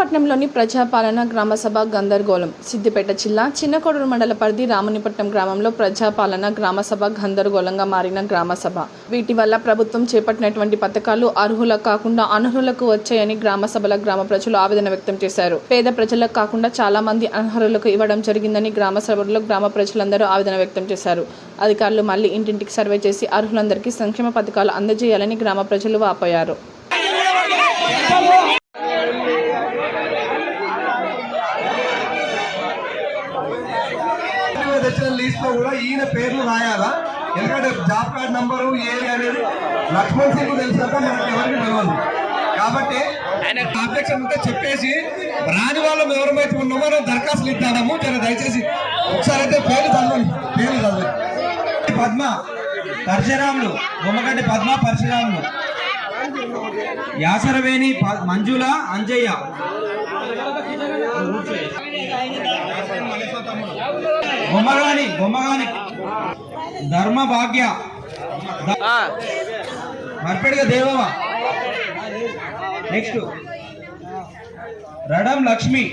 రామపట్నంలోని ప్రజాపాలన గ్రామసభ గందరగోళం. సిద్దిపేట జిల్లా చిన్నకోడూరు మండల పరిధి రామునిపట్నం గ్రామంలో ప్రజాపాలన గ్రామసభ గందరగోళంగా మారిన గ్రామసభ. వీటి వల్ల ప్రభుత్వం చేపట్టినటువంటి పథకాలు అర్హులకు కాకుండా అనర్హులకు వచ్చాయని గ్రామసభల గ్రామ ప్రజలు ఆవేదన వ్యక్తం చేశారు. పేద ప్రజలకు కాకుండా చాలా మంది అనర్హులకు ఇవ్వడం జరిగిందని గ్రామసభలో గ్రామ ప్రజలందరూ ఆవేదన వ్యక్తం చేశారు. అధికారులు మళ్లీ ఇంటింటికి సర్వే చేసి అర్హులందరికీ సంక్షేమ పథకాలు అందజేయాలని గ్రామ ప్రజలు వాపోయారు. లిస్ట్ లో కూడా ఈయన పేర్లు రాయాలా? ఎందుకంటే జాబ్ కార్డ్ నంబరు ఏది అనేది లక్ష్మణ్ సింగ్ తెలిసాక మనకి ఎవరికి తెలియదు. కాబట్టి ఆయన అబ్జెక్షన్ ఉంటే చెప్పేసి రాని వాళ్ళం ఎవరైతే ఉన్నామో దరఖాస్తులు ఇద్దాము. దయచేసి ఒకసారి అయితే పేర్లు చదవండి. పద్మ పరశురాములు, బొమ్మగడ్డి పద్మ పరశురాములు, యాసరవేణి మంజుల అంజయ్య, బొమ్మగాని ధర్మ భాగ్య, మర్పెడిగా దేవవ, నెక్స్ట్ రడం లక్ష్మి,